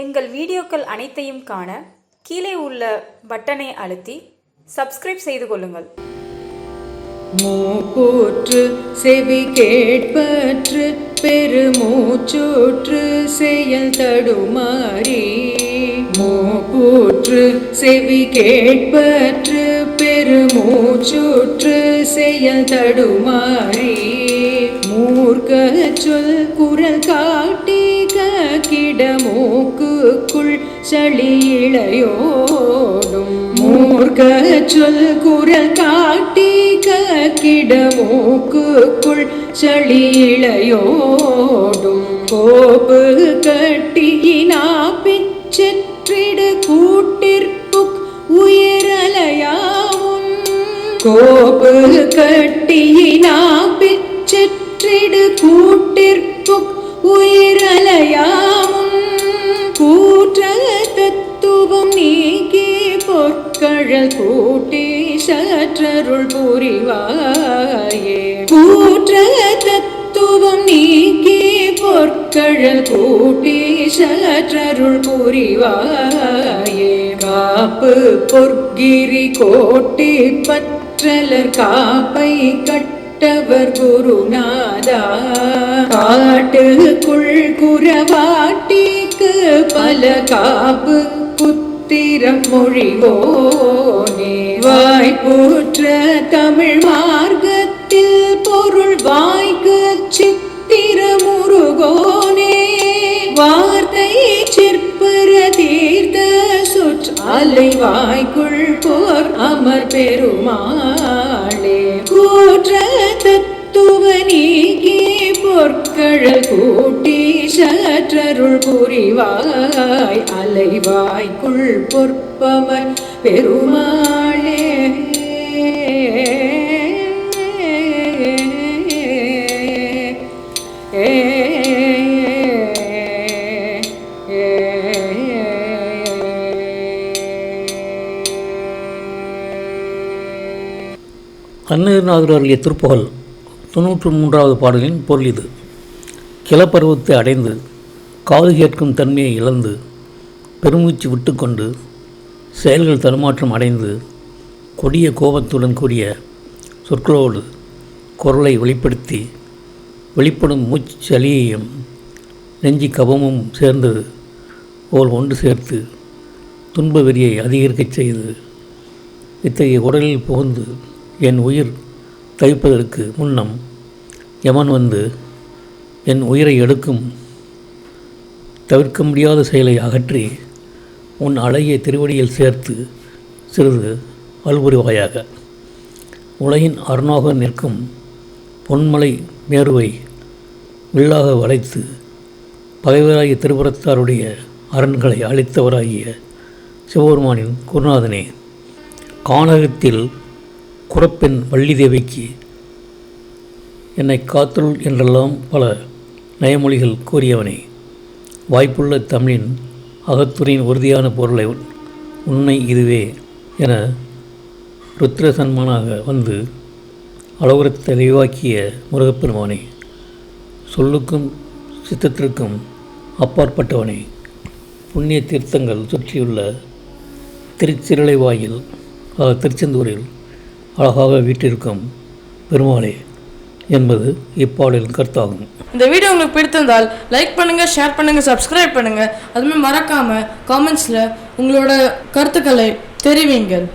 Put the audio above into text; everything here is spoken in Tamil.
எங்கள் வீடியோக்கள் அனைத்தையும் காண கீழே உள்ள பட்டனை அழுத்தி சப்ஸ்கிரைப் செய்து கொள்ளுங்கள். மூக்கூற்று செவி கேட்பற்று பெருமூச்சூற்று செயல் தடுமாறி. மூக்கூற்று செவி கேட்பற்று பெருமூச்சூற்று செயல் தடுமாறி. மூர்க்க சொல் குரல் காட்டி கக்கிட மூக்குக்குள் சளி இளையோடும். மூர்க்க சொல் குரல் காட்டி கக்கிட மூக்குக்குள் சளி இளையோடும். கோப்பு கட்டியினா பிச்செற்றிடு கூட்டிற்புக் உயிரலையாவும். கோப்பு கட்டியினா பிச்செற்றிடு கூட்டிற்புக் உயிரலையாவும். கூற்ற தத்துவம் நீக்கி பொற்கழல் கூட்டி சற்றருள் புரிவாயே. கூற்ற தத்துவம் நீக்கி பொற்கழல் கூட்டி சற்றருள் புரிவாயே. காப்பு பொற்கிரி கோட்டி பற்றலர் காப்பை கட்டவர் குருநாதா. காட்டுக்குள் குரவாட்டிக்கு பல காப்பு புத்திரம் மொழிவோனே. வாய்ப்புற்ற தமிழ் மார்க்கத்தில் பொருள் வாய்க்கு சித்திர முருகோனே. வார்த்தை சிற்பர தீர்த்த சுற்றாலை வாய்க்குள் போர் அமர் பெருமாளே. கூற்ற தத்துவ நீக்கி பொற்கழல் கூட்டி சற்றருள் புரிவாய். அலைவாய்க்குள் பொற்பமர் பெருமாளே. அருணகிரிநாதர் அருளிய திருப்புகழ் 93வது பாடலின் பொருள் இது. கிளப்பருவத்தை அடைந்து காது கேட்கும் தன்மையை இழந்து பெருமூச்சு விட்டுக்கொண்டு செயல்கள் தடுமாற்றம் அடைந்து கொடிய கோபத்துடன் கூடிய சொற்களோடு குரலை வெளிப்படுத்தி வெளிப்படும் மூச்சலியையும் நெஞ்சி கபமும் சேர்ந்தது போல் ஒன்று சேர்த்து துன்ப வெறியை அதிகரிக்கச் செய்து இத்தகைய உடலில் புகுந்து என் உயிர் தவிப்பதற்கு முன்னம் யமன் வந்து என் உயிரை எடுக்கும் தவிர்க்க முடியாத செயலை அகற்றி உன் அழகிய திருவடியில் சேர்த்து சிறிது அல்புரிவாயாக. உலகின் அரணாக நிற்கும் பொன்மலை மேருவை வில்லாக வளைத்து பகைவராகிய திருப்புறத்தாருடைய அரண்களை அழித்தவராகிய சிவபெருமானின் குருநாதனே. கானகத்தில் குறப்பெண் வள்ளிதேவிக்கு என்னை காத்துள் என்றெல்லாம் பல நயமொழிகள் கூறியவனே. வாய்ப்புள்ள தமிழின் அகத்துறையின் உறுதியான பொருளை உண்மை இதுவே என ருத்ர சன்மானாக வந்து அளவுறத் தெளிவாக்கிய முருகப்பெருமானே. சொல்லுக்கும் சித்தத்திற்கும் அப்பாற்பட்டவனே. புண்ணிய தீர்த்தங்கள் சுற்றியுள்ள திருச்சிரளைவாயில் திருச்செந்தூரில் அழகாக வீட்டிற்கும் பெருமாளே என்பது இப்பாடலின் கருத்தாகும். இந்த வீடியோ உங்களுக்கு பிடித்திருந்தால் லைக் பண்ணுங்கள், ஷேர் பண்ணுங்கள், சப்ஸ்கிரைப் பண்ணுங்கள். அதுமாதிரி மறக்காமல் காமெண்ட்ஸில் உங்களோட கருத்துக்களை தெரிவிங்கள்.